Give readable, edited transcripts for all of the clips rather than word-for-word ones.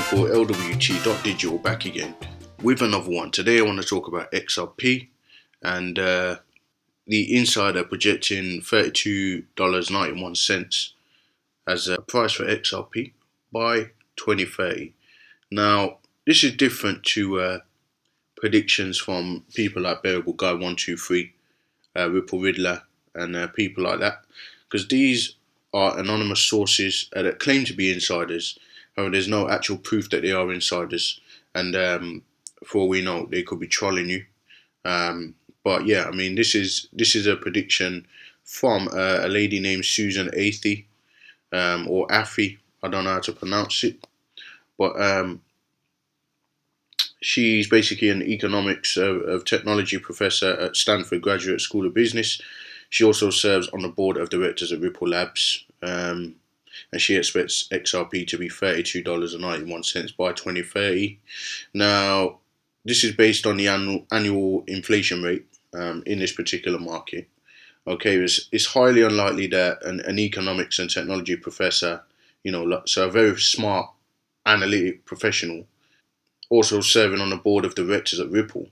people, LWT.digital back again with another one. Today I want to talk about XRP and the insider projecting $32.91 as a price for XRP by 2030. Now this is different to predictions from people like Bearable Guy 123, Ripple Riddler and people like that, because these are anonymous sources that claim to be insiders. However, there's no actual proof that they are insiders, and for all we know, they could be trolling you. But yeah, I mean, this is a prediction from a lady named Susan Athey, or Afi. I don't know how to pronounce it, but she's basically an economics of technology professor at Stanford Graduate School of Business. She also serves on the board of directors at Ripple Labs, and she expects XRP to be $32.91 by 2030. Now, this is based on the annual inflation rate in this particular market. Okay, it's highly unlikely that an economics and technology professor, so a very smart analytic professional, also serving on the board of directors at Ripple,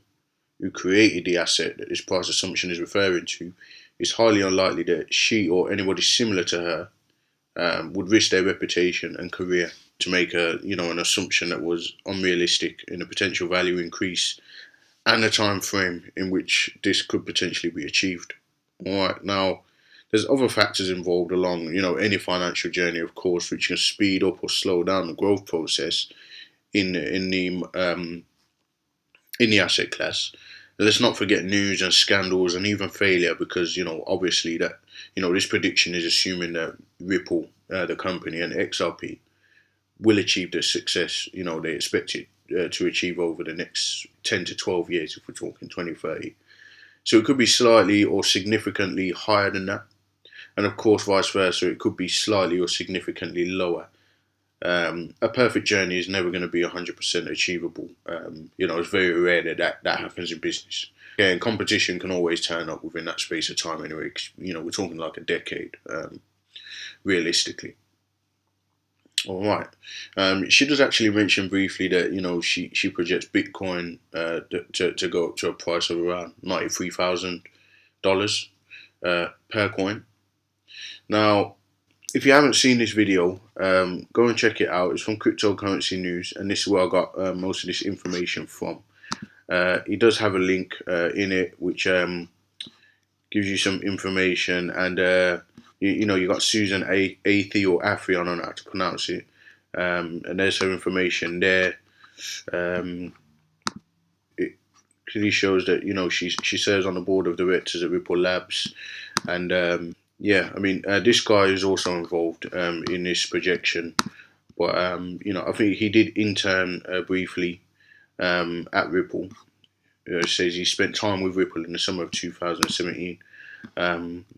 who created the asset that this price assumption is referring to, it's highly unlikely that she or anybody similar to her would risk their reputation and career to make an assumption that was unrealistic in the potential value increase and the time frame in which this could potentially be achieved. All right, now there's other factors involved along any financial journey, of course, which can speed up or slow down the growth process in the asset class. Let's not forget news and scandals and even failure, because obviously that this prediction is assuming that Ripple, the company, and XRP will achieve the success they expect it to achieve over the next 10 to 12 years, if we're talking 2030. So it could be slightly or significantly higher than that, and of course vice versa, it could be slightly or significantly lower. A perfect journey is never going to be 100% achievable. It's very rare that happens in business. Okay, and competition can always turn up within that space of time anyway. We're talking like a decade, realistically. All right. She does actually mention briefly that she projects Bitcoin to go up to a price of around $93,000 per coin. Now, if you haven't seen this video, go and check it out. It's from Cryptocurrency News, and this is where I got most of this information from. It does have a link in it which gives you some information, and you got Susan Athey or Afi, I don't know how to pronounce it, and there's her information there. It clearly shows that she serves on the board of directors at Ripple Labs, and yeah, I mean, this guy is also involved in this projection, but I think he did intern briefly at Ripple. It says he spent time with Ripple in the summer of 2017.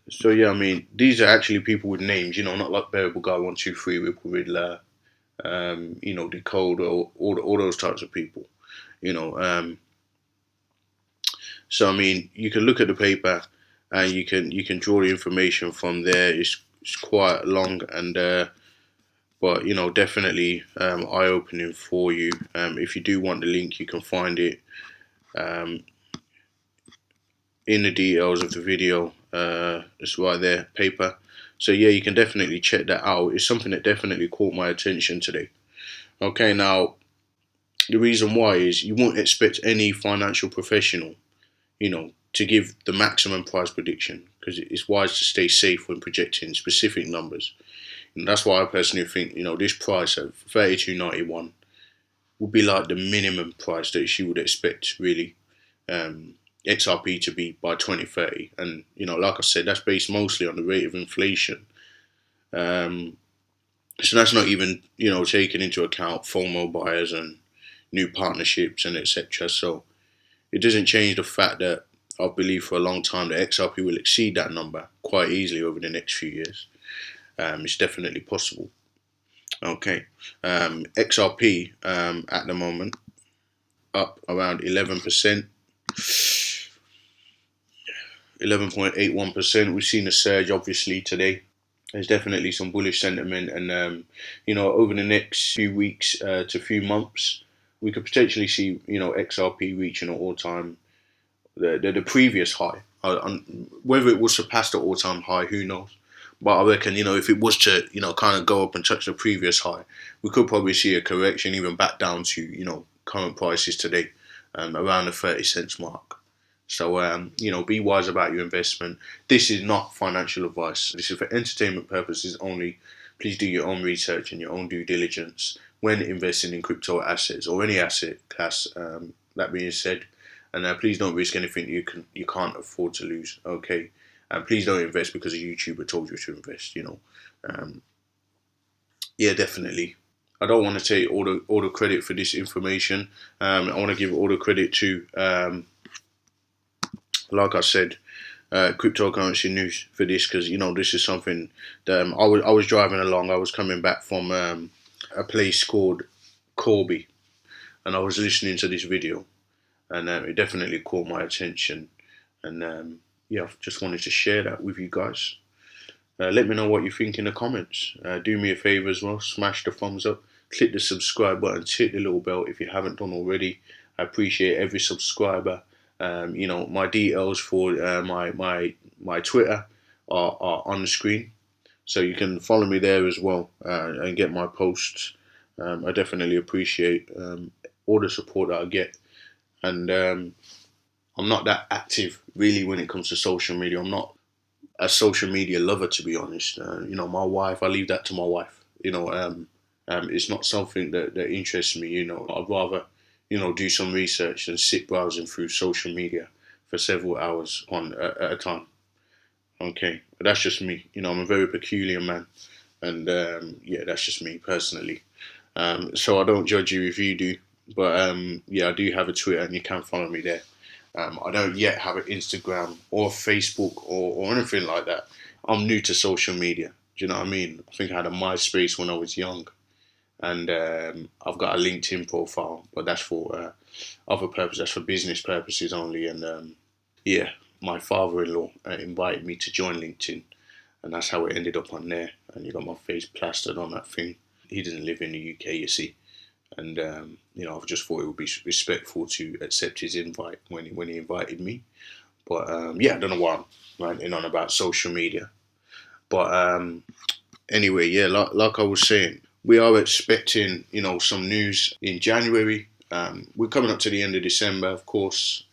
So yeah, I mean, these are actually people with names, not like Bearable Guy 123, Ripple Riddler, Decode, or all those types of people, So I mean, you can look at the paper, and you can draw the information from there. It's quite long, and but definitely eye-opening for you. If you do want the link, you can find it in the details of the video. It's right there, paper. So yeah, you can definitely check that out. It's something that definitely caught my attention today. Okay, now the reason why is you won't expect any financial professional, to give the maximum price prediction, because it's wise to stay safe when projecting specific numbers. And that's why I personally think, this price of $32.91 would be like the minimum price that she would expect, really, XRP to be by 2030. And, like I said, that's based mostly on the rate of inflation. So that's not even, taking into account FOMO buyers and new partnerships and etc. So it doesn't change the fact that I've believed for a long time that XRP will exceed that number quite easily over the next few years. It's definitely possible. Okay, XRP at the moment up around 11%, 11.81%. We've seen a surge obviously today. there's definitely some bullish sentiment, and over the next few weeks to few months, we could potentially see XRP reaching an all-time the previous high. Whether it will surpass the all-time high, who knows? But I reckon if it was to kind of go up and touch the previous high, we could probably see a correction even back down to current prices today, around the 30 cents mark. So, be wise about your investment. This is not financial advice. This is for entertainment purposes only. Please do your own research and your own due diligence when investing in crypto assets or any asset class. That being said, and please don't risk anything you can't afford to lose. Okay, and please don't invest because a YouTuber told you to invest. Yeah, definitely. I don't want to take all the credit for this information. I want to give all the credit to like I said, cryptocurrency news for this, because this is something that I was driving along. I was coming back from a place called Corby, and I was listening to this video, and it definitely caught my attention, and yeah, I just wanted to share that with you guys. Let me know what you think in the comments. Do me a favor as well, smash the thumbs up, click the subscribe button, hit the little bell if you haven't done already. I appreciate every subscriber. My details for my Twitter are on the screen, so you can follow me there as well and get my posts. I definitely appreciate all the support that I get, and I'm not that active really when it comes to social media. I'm not a social media lover, to be honest. My wife, I leave that to my wife. It's not something that interests me. I'd rather do some research and sit browsing through social media for several hours at a time. Okay, but that's just me. I'm a very peculiar man, and yeah, that's just me personally. So I don't judge you if you do, but yeah, I do have a Twitter, and you can follow me there. I don't yet have an Instagram or Facebook or anything like that. I'm new to social media. Do you know what I mean? I think I had a MySpace when I was young, and I've got a LinkedIn profile, but that's for other purposes. That's for business purposes only. And yeah, my father-in-law invited me to join LinkedIn, and that's how it ended up on there. And you got my face plastered on that thing. He doesn't live in the UK, you see, and I just thought it would be respectful to accept his invite when he invited me. But yeah, I don't know why I'm ranting on about social media, but anyway, yeah, like I was saying, we are expecting, some news in January. We're coming up to the end of December, of course.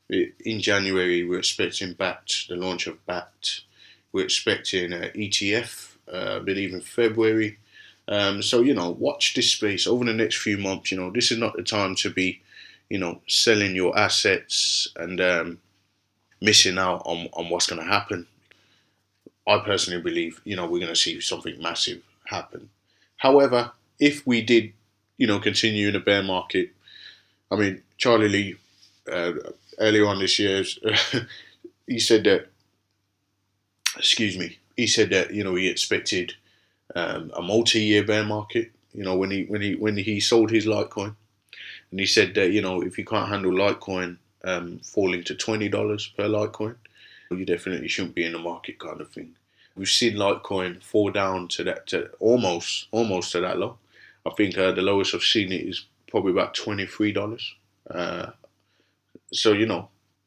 In January, we're expecting BACT, the launch of BACT. We're expecting ETF, I believe in February. So, watch this space over the next few months. This is not the time to be, selling your assets and missing out on what's going to happen. I personally believe, we're going to see something massive happen. However, if we did, continue in a bear market, I mean, Charlie Lee, earlier on this year, he said that, he expected a multi-year bear market. When he sold his Litecoin, and he said that if you can't handle Litecoin falling to $20 per Litecoin, you definitely shouldn't be in the market, kind of thing. We've seen Litecoin fall down to almost to that low. I think the lowest I've seen it is probably about $23. So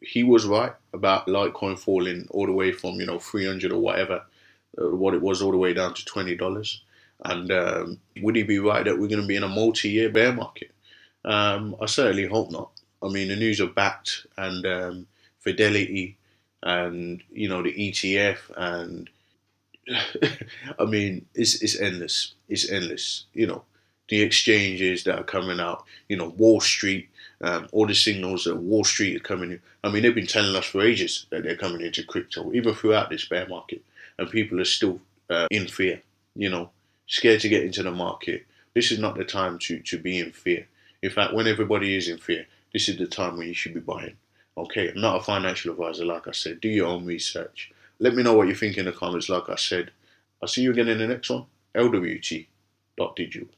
he was right about Litecoin falling all the way from 300 or whatever, what it was, all the way down to $20. And would he be right that we're going to be in a multi-year bear market? I certainly hope not. I mean, the news of BACT and Fidelity and the ETF, and I mean, it's endless. It's endless. The exchanges that are coming out. Wall Street. All the signals that Wall Street is coming in. I mean, they've been telling us for ages that they're coming into crypto, even throughout this bear market, and people are still in fear. Scared to get into the market. This is not the time to be in fear. In fact, when everybody is in fear, this is the time when you should be buying. Okay, I'm not a financial advisor, like I said. Do your own research. Let me know what you think in the comments, like I said. I'll see you again in the next one. LWT.digital.